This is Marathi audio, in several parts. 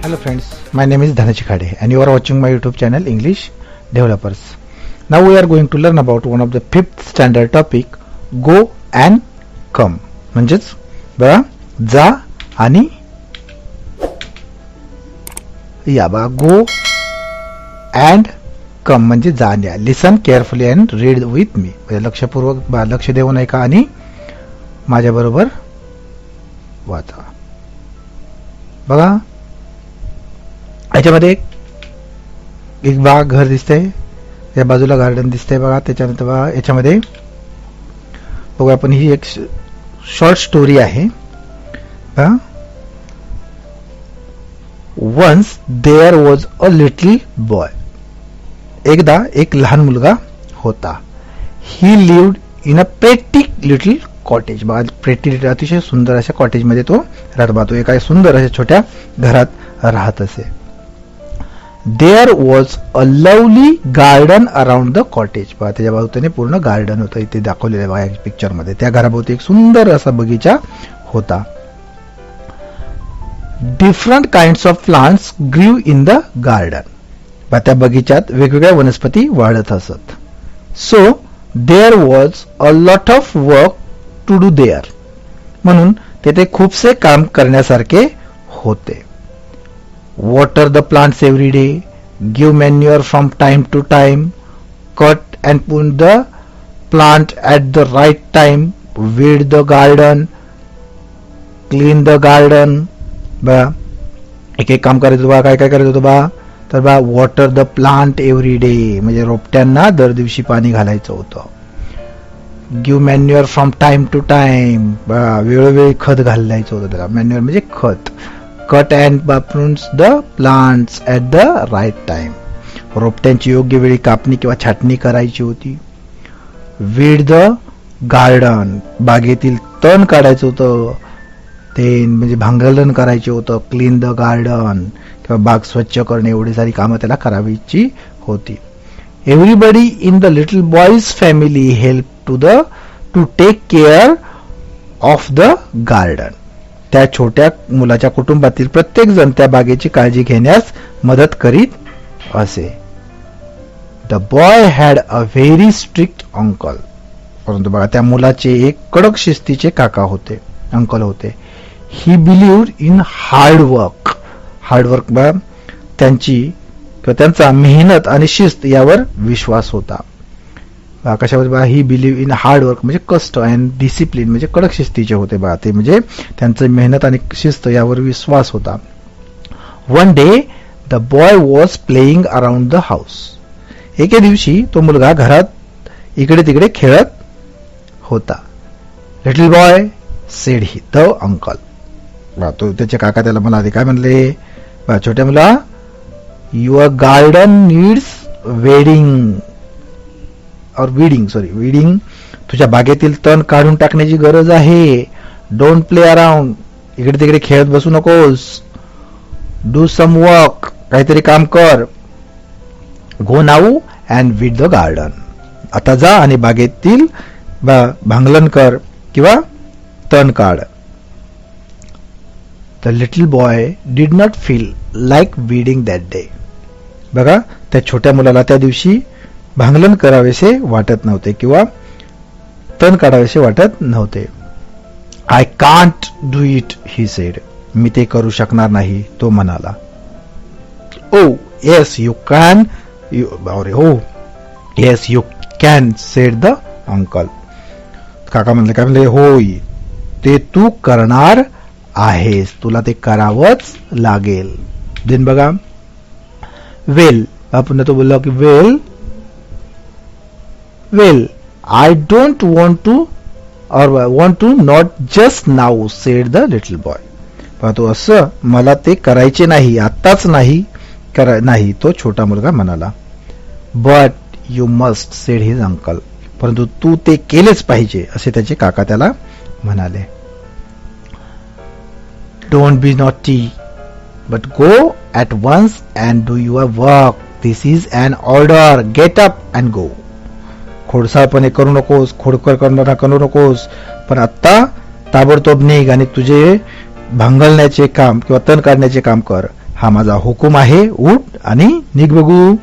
Hello friends, my name is Dhanaj Khade and you are watching my YouTube channel English Developers. Now we are going to learn about one of the 5th standard topic, go and come. म्हणजेच बघा जा आणि या बघा go and come म्हणजे जा आणि या. Listen carefully and read with me. म्हणजे लक्षपूर्वक लक्ष देऊन ऐका आणि माझ्या बरोबर वाचा. बघा याच्यामध्ये एक बाग घर दिसतंय, त्या बाजूला गार्डन दिसतंय बघा. त्याच्यानंतर बघा याच्यामध्ये बघू आपण ही एक शॉर्ट स्टोरी आहे. Once there was a little boy. एकदा एक लहान मुलगा होता. He lived in a pretty little cottage. बघा प्रेटी लिटल अतिशय सुंदर अशा कॉटेज मध्ये तो राहतो. एका सुंदर अशा छोट्या घरात राहत असे. There was a lovely garden around the cottage. बघा त्याच्या बाजूने पूर्ण गार्डन होतं. इथे दाखवलेलं आहे बघा या पिक्चर मध्ये. त्या घराभोवती एक सुंदर असा बगीचा होता. Different kinds of plants grew in the garden. त्या बगीच्यात वेगवेगळ्या वनस्पती वाढत असत. So there was a lot of work to do there. म्हणून तेथे खूपसे काम करण्यासारखे होते. water the plants every day, give manure from time to time, cut and prune the plant at the right time, weed the garden, clean the garden. बा एक एक काम करायचं बा. काय काय करायचं होतं बा तर बा water the plant every day म्हणजे रोपट्यांना दर दिवशी पाणी घालायचं होतं. Give manure from time to time. बा वेळोवेळी खत घालायचं होतं त्याला. मॅन्युअर म्हणजे खत. Cut and prunes the plants at the right time. रोपट्यांची योग्य वेळी कापणी किंवा छाटणी करायची होती. Weed the garden. बागेतील तण काढायचं होतं. ते म्हणजे भांगलन करायचे होतं. क्लीन द गार्डन किंवा बाग स्वच्छ करणे एवढी सारी कामं त्याला करावीची होती. Everybody in the little boy's family help to take care of the garden. त्या छोट्या मुलाच्या कुटुंबातील प्रत्येक जण त्या बागेची काळजी घेण्यास मदत करीत असे. The boy had a very strict uncle. परंतु बघा त्या मुलाचे एक कडक शिस्तीचे काका होते, अंकल होते. ही बिलीव्ड इन हार्डवर्क. हार्डवर्क बघा त्यांचा मेहनत आणि शिस्त यावर विश्वास होता. कशावर बघा ही बिलीव्ह इन हार्डवर्क म्हणजे कष्ट अँड डिसिप्लिन म्हणजे कडक शिस्तीचे होते बघा ते. म्हणजे त्यांचं मेहनत आणि शिस्त यावर विश्वास होता. One day the boy was playing around the house. एके दिवशी तो मुलगा घरात इकडे तिकडे खेळत होता. Little boy said he the uncle. तो त्याचे काका त्याला म्हणाले. काय म्हणले? छोट्या मुला your garden needs wedding weeding. तुझ्या बागेतील तण काढून टाकण्याची गरज आहे. Don't play around. इकडे तिकडे खेळत बसू नकोस. Do some work. काहीतरी काम कर. Go now and weed the garden. आता जा आणि बागेतील भांगलन कर किंवा तण काढ. The little boy did not feel like weeding that day. बघा त्या छोट्या मुलाला त्या दिवशी भांगलन करावेसे वाटत नव्हते किंवा तण काढावेसे वाटत नव्हते. I can't do it he said. मी ते करू शकणार नाही तो म्हणाला. Oh yes you can. हो yes you can said the uncle. काका म्हणले. काय म्हणले? होय ते तू करणार आहेस. तुला ते करावंच लागेल. देन बघा वेल. आपण तो बोललो की Well, I don't want to not just now, said the little boy. पाहतो असं मला ते करायचे नाही, आत्ताच नाही तो छोटा मुलगा म्हणाला. But you must, said his uncle. परंतु तू ते केलेच पाहिजे असे त्याचे काका त्याला म्हणाले. Don't be naughty, but go at once and do your work. This is an order. Get up and go. खोडसाळपणे करू नकोस, खोडकर करू नकोस, पण आत्ता ताबडतोब निघ आणि तुझे भांगलण्याचे काम किंवा तण काढण्याचे काम कर. हा माझा हुकूम आहे, उठ आणि निघ बघू.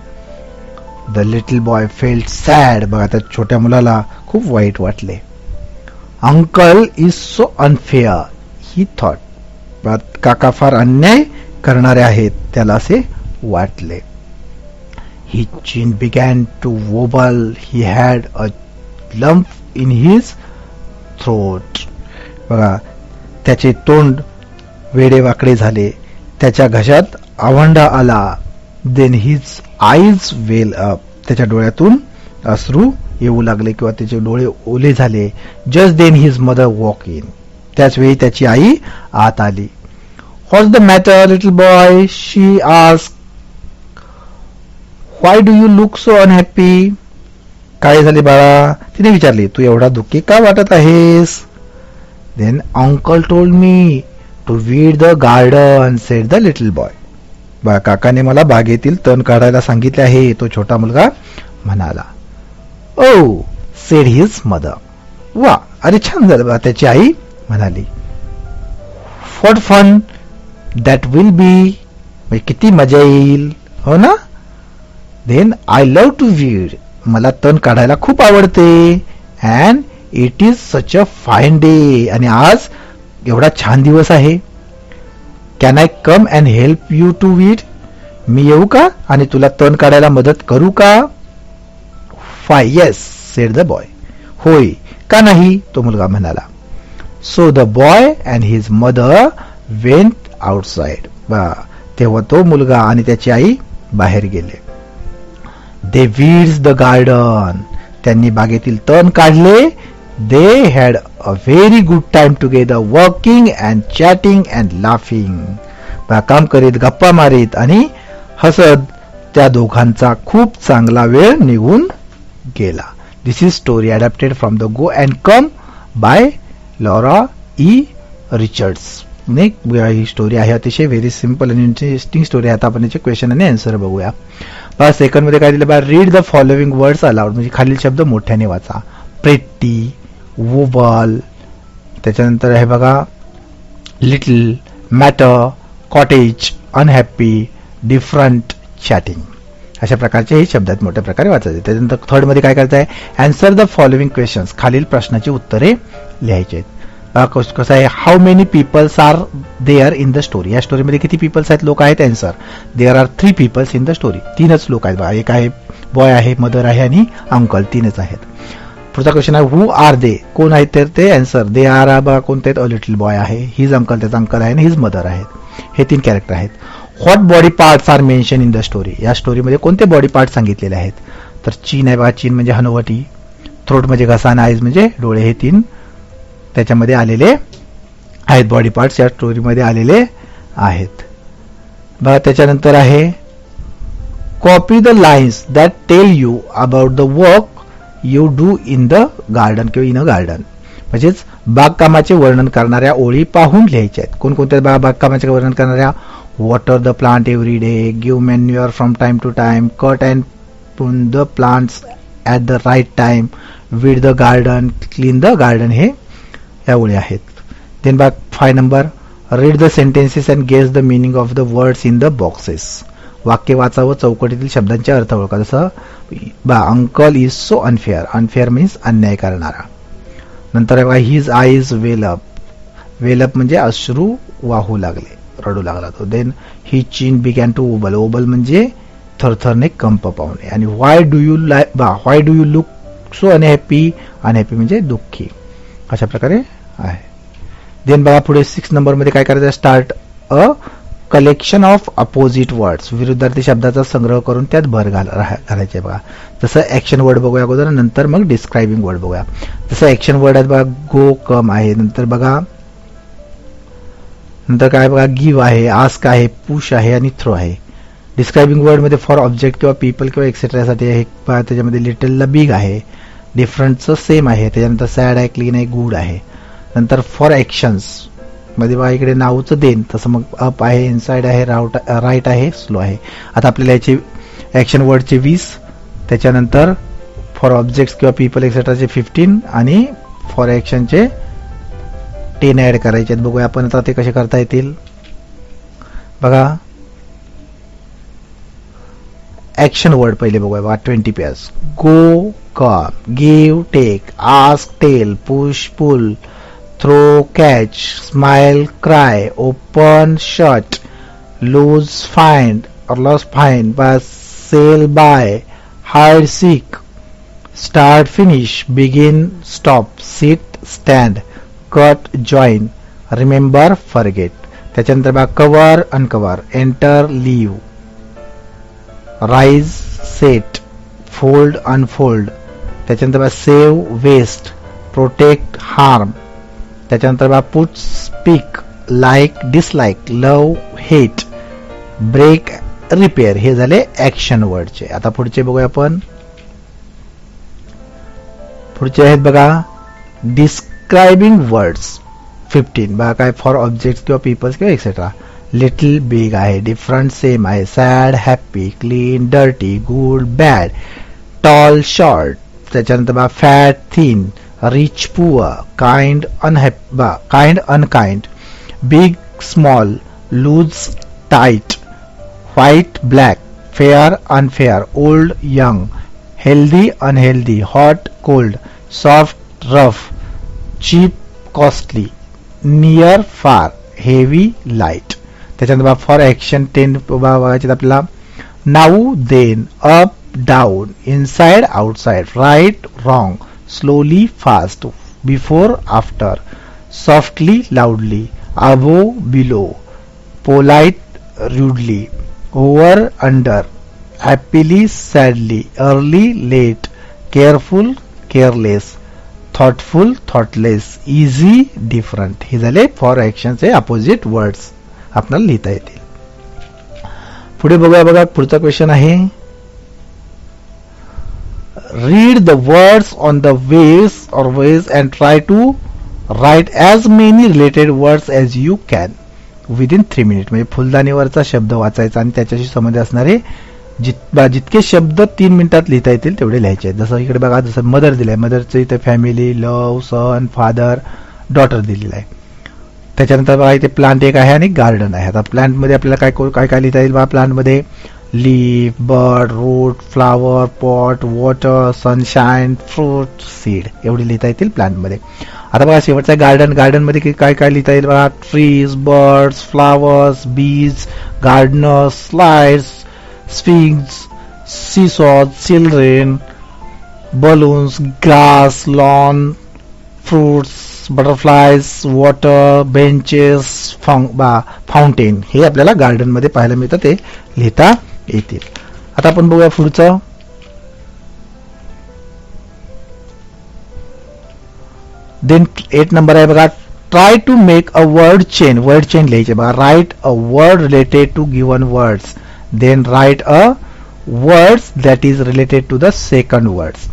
The little boy felt sad. बघा त्या छोट्या मुलाला खूप वाईट वाटले. Uncle is so unfair he thought. काका फार अन्याय करणारे आहेत, त्याला असे वाटले. His chin began to wobble. He had a lump in his throat. बघा त्याचे तोंड वेडे वाकडे झाले, त्याच्या घशात आवंढा आला. Then his eyes well up. त्याच्या डोळ्यातून अश्रू येऊ लागले किंवा त्याचे डोळे ओले झाले. Just then his mother walked in. त्याच वेळी त्याची आई आत आली. What's the matter, little boy? She asked. Why do you look so unhappy? काय झाले बाळा? तिने विचारले, तू एवढा दुःखी का वाटत आहेस? Then uncle told me to weed the garden, said the little boy. बा काकाने मला बागेतील तण काढायला सांगितले आहे, तो छोटा मुलगा म्हणाला. Oh, said his mother. वा, अरे छान झालं बा, त्याची आई म्हणाली. What fun that will be. किती मजा येईल, हो ना? Then I love to weed. मला तण काढायला खूप आवडते. And it is such a fine day. आणि आज एवढा छान दिवस आहे. Can I come and help you to weed? मी येऊ का आणि तुला तण काढायला मदत करू का? Why yes, said the boy. होय, का नाही, तो मुलगा म्हणाला. So the boy and his mother went outside. तेव्हा तो मुलगा आणि त्याची आई बाहेर गेले. They weeds the garden. त्यांनी बागेतील तण काढले. They had a very good time together, working and chatting and laughing. काम करीत, गप्पा मारीत आणि हसत त्या दोघांचा खूप चांगला वेळ निघून गेला. This is story adapted from the Go and Come by Laura E. Richards. He story आहे, अतिशय व्हेरी सिम्पल आणि इंटरेस्टिंग स्टोरी आहे. आता आपण याचे क्वेश्चन आणि आन्सर बघूया. बघा सेकंड मध्ये काय दिलं बघा, read the following words allowed. म्हणजे खालील शब्द मोठ्याने वाचा. प्रेटी, वोबल, त्याच्यानंतर आहे बघा little, matter, cottage, unhappy, different, chatting. अशा प्रकारचे हे शब्द आहेत, मोठ्या प्रकारे वाचायचे. त्याच्यानंतर थर्ड मध्ये काय करायचं आहे, आन्सर द फॉलोइंग क्वेश्चन्स. खालील प्रश्नाची उत्तरे लिहायची आहेत. कसं आहे, how many peoples are there in the story. या स्टोरीमध्ये किती पीपल्स आहेत, लोक आहेत. Answer, there are 3 peoples in the story. 3च लोक आहेत बघा. एक आहे बॉय आहे, मदर आहे आणि अंकल, 3च आहेत. पुढचा क्वेश्चन आहे, हु आर दे, कोण आहेत तर ते. आन्सर, दे आर बघा कोणते आहेत, अ लिटल बॉय आहे, हिज अंकल त्याचा अंकल आहे आणि हिज मदर आहेत. हे 3 कॅरेक्टर आहेत. What body parts are mention in the story. या स्टोरीमध्ये कोणते बॉडी पार्ट सांगितलेले आहेत तर चीन आहे बघा, चीन म्हणजे हनुवटी, थ्रोट म्हणजे घसा आणि आईज म्हणजे डोळे. हे 3 त्याच्यामध्ये आलेले आहेत, बॉडी पार्ट्स या स्टोरीमध्ये आलेले आहेत बघा. त्याच्यानंतर आहे copy the lines that tell you about the work you do in the garden किंवा इन अ गार्डन. म्हणजेच बागकामाचे वर्णन करणाऱ्या ओळी पाहून लिहायच्या आहेत. कोणकोणत्या बागकामाचे वर्णन करणाऱ्या, water the plant every day, give manure from time to time, cut and prune the plants at the right time, weed the garden, clean the garden. हे या ओळी आहेत. देन बाग 5 number, read the sentences and guess the meaning of the words in the boxes. वाक्य वाचा व चौकटीतील शब्दांचे अर्थ ओळखा. जसं बा uncle is so unfair. Unfair means अन्याय करणारा. नंतर बघा हिज आईज वेल अप. वेल अप म्हणजे अश्रू वाहू लागले, रडू लागला तो. देन ही चीन बिगॅन टू ओबल. ओबल म्हणजे थरथरने कंप पावणे. आणि why do you look so unhappy. Unhappy म्हणजे दुःखी. अशा प्रकारे आहे. देन बघा पुढे 6 नंबरमध्ये काय करायचं, start a collection of opposite words. विरुद्धार्थी शब्दाचा संग्रह करून त्यात भर घालायचे बघा. जसं ऍक्शन वर्ड बघूया अगोदर, नंतर मग डिस्क्रायबिंग वर्ड बघूया. जसं ऍक्शन वर्ड आहेत बघा, गो, कम आहे. नंतर बघा नंतर काय बघा, गिव्ह आहे, आस्क आहे, पुश आहे आणि थ्रो आहे. डिस्क्रायबिंग वर्ड मध्ये फॉर ऑब्जेक्ट किंवा पीपल किंवा एक्सेट्रासाठी आहे. त्याच्यामध्ये लिटलला बिग आहे, डिफरंटचं सेम आहे. त्याच्यानंतर सॅड आहे, क्लीन आहे, गुड आहे. नंतर फॉर ऍक्शन्स मध्ये बघा इकडे नाऊचं देन, तसं मग अप आहे, इनसाइड आहे, राईट आहे, स्लो आहे. आता आपल्याला याचे ऍक्शन वर्डचे 20, त्याच्यानंतर फॉर ऑब्जेक्ट्स किंवा पीपल एक्सेट्राचे 15 आणि फॉर ऍक्शनचे 10 ऍड करायचे आहेत. बघूया आपण आता ते कसे करता येतील. बघा ऍक्शन वर्ड पहिले बघूया बघा 20 pairs. Go come, give take, ask tell, push pull, throw catch, smile cry, open shut, lose find or lost find, sail by, hide seek, start finish, begin stop, sit stand, cut join, remember forget. त्याच्यानंतर बघा cover uncover, enter leave, rise set, fold unfold. त्याच्यानंतर बघा सेव्ह वेस्ट, प्रोटेक्ट हार्म. त्याच्यानंतर बघा put speak, like dislike, love hate, break repair. हे झाले ऍक्शन वर्डचे. आता पुढचे बघूया आपण. पुढचे आहेत बघा डिस्क्रायबिंग वर्ड्स 15. बघा काय फॉर ऑब्जेक्ट किंवा पीपल्स किंवा एक्सेट्रा. लिटिल बिग आहे, डिफरंट सेम आहे, sad happy, clean dirty, good bad, tall short. त्याच्यानंतर बघा fat thin, rich poor, kind unkind, big small, loose tight, white black, fair unfair, old young, healthy unhealthy, hot cold, soft rough, cheap costly, near far, heavy light. त्याच्यानंतर फॉर ऍक्शन 10 बघायचे आपल्याला. Now then, up down, inside outside, right wrong, slowly fast, before after, softly loudly, above below, polite rudely, over under, happily sadly, early late, careful careless, thoughtful thoughtless, easy different. हे झाले फॉर ऍक्शनचे अपोजिट वर्ड्स आपल्याला लिहिता येतील. पुढे बघूया बघा पुढचा क्वेश्चन आहे. Read the words on the vase and try to write as many related words as you can within 3 minute. म्हणजे फुलदाणीवरचा शब्द वाचायचा आणि त्याच्याशी संबंध असणारे जितके शब्द 3 मिनिटात लिहिता येतील तेवढे लिहायचे आहेत. जसं इकडे बघा, जसं मदर दिलंय, मदरचं इथे फॅमिली, लव, सन, फादर, डॉटर दिलेलं आहे. त्याच्यानंतर बघा इथे प्लांट एक आहे आणि गार्डन आहे. आता प्लांटमध्ये आपल्याला काय काय लिहिता येईल बघा. प्लांटमध्ये leaf, bird, root, flower, pot, water, sunshine, fruit, seed एवढी लिहिता येतील प्लांटमध्ये. आता बघा शेवटचा गार्डन. गार्डन मध्ये काय काय लिहिता येईल बघा. Trees, birds, flowers, bees, gardeners, slides, swings, seesaws, children, balloons, grass, lawn, fruits, butterflies, water, benches, fountain. हे आपल्याला गार्डन मध्ये पाहायला मिळतं, ते लिहिता येतील. आता आपण बघूया पुढचं. देन 8 नंबर आहे बघा. Try to make a word chain. Word chain लिहायचे बघा. Write a word related to given words, then write a words that is related to the second words.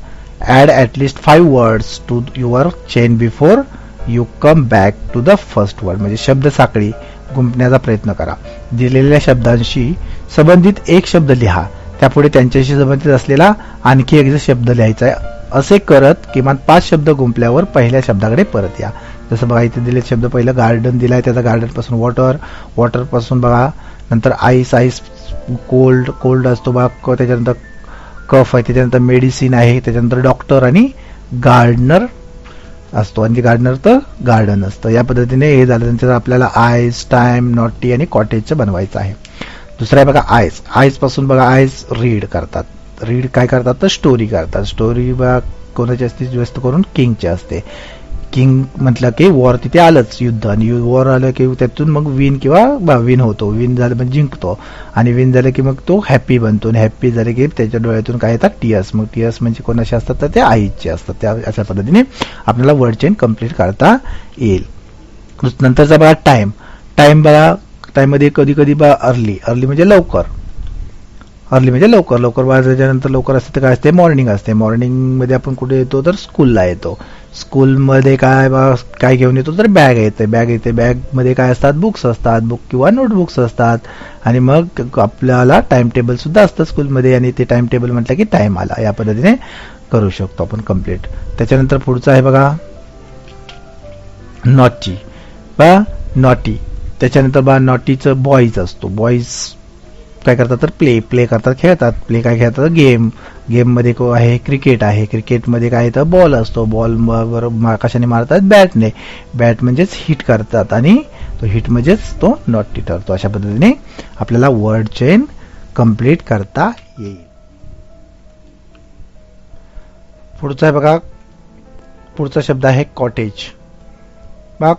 Add at least 5 words to your chain before you come back to the first word. म्हणजे शब्द साखळी गुंफण्याचा प्रयत्न करा. दिलेल्या शब्दांशी संबंधित एक शब्द लिहा, त्यापुढे त्यांच्याशी संबंधित असलेला आणखी एक शब्द लिहायचा आहे. असे करत किमान 5 शब्द गुंपल्यावर पहिल्या शब्दाकडे परत या. जसं बघा इथे दिलेले शब्द, पहिलं गार्डन दिलाय, त्याचा गार्डन पासून वॉटर, वॉटर पासून बघा नंतर आईस, आईस कोल्ड, कोल्ड असतो बघा, त्याच्यानंतर कफ आहे, त्याच्यानंतर मेडिसिन आहे, त्याच्यानंतर डॉक्टर आणि गार्डनर असतो, आणि गार्डनर तर गार्डन असतं. या पद्धतीने हे झालं. नंतर आपल्याला आईस, टाइम, नॉटी आणि कॉटेजचं बनवायचं आहे. दुसरं आहे बघा आईस. आईस पासून बघा आईस रीड करतात. रीड काय करतात तर स्टोरी करतात. स्टोरी बघा कोणाची असते, जास्त करून किंगची असते. किंग म्हटलं की वॉर तिथे आलंच, युद्ध, आणि वॉर आलं की त्यातून मग विन किंवा विन होतो. विन झालं म्हणजे जिंकतो, आणि विन झालं की मग तो हॅप्पी बनतो, आणि हॅप्पी झालं की त्याच्या डोळ्यातून काय येतात टीअर्स. मग टीअर्स म्हणजे कोणाचे असतात तर ते आईचे असतात. त्या अशा पद्धतीने आपल्याला वर्ड चेन कंप्लीट करता येईल. नंतरचा बघा टाइम. टाइम बघा टाइम मध्ये कधी कधी बघा अर्ली. अर्ली म्हणजे लवकर. अर्ली म्हणजे लवकर. लवकर वाजल्यानंतर लवकर असते तर काय असते, मॉर्निंग असते. मॉर्निंग मध्ये आपण कुठे येतो तर स्कूलला येतो. स्कूलमध्ये काय घेऊन येतो तर बॅग येते. बॅग येते, बॅग मध्ये काय असतात, बुक्स असतात, बुक किंवा नोटबुक्स असतात. आणि मग आपल्याला टाइम टेबल सुद्धा असतं स्कूलमध्ये, आणि ते टाइम टेबल म्हटलं की टाइम आला. या पद्धतीने करू शकतो आपण कम्प्लीट. त्याच्यानंतर पुढचं आहे बघा नॉटी. बघा नॉटी. त्याच्यानंतर बघा नॉटीचं बॉईज असतो. बॉईज काय करतात तर प्ले करतात, खेळतात. प्ले काय खेळतात, गेममध्ये आहे क्रिकेट आहे. क्रिकेटमध्ये काय तर बॉल असतो, बॉल कशाने मारतात, बॅटने. बॅट म्हणजेच हिट करतात आणि तो हिट म्हणजेच तो नॉटी ठरतो. अशा पद्धतीने आपल्याला वर्ड चेन कंप्लीट करता येईल. पुढचा आहे बघा, पुढचा शब्द आहे कॉटेज. बघा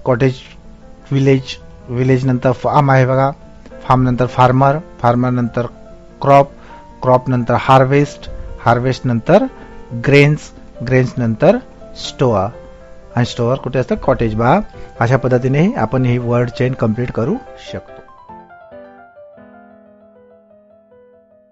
कॉटेज विलेज नंतर फार्म आहे बघा, फार्म नंतर फार्मर नंतर क्रॉप नंतर हार्वेस्ट नंतर ग्रेन्स नंतर स्टोअर, आणि स्टोअर कुठे असतं, कॉटेज. बघा अशा पद्धतीने आपण ही वर्ड चेन कंप्लीट करू शकतो.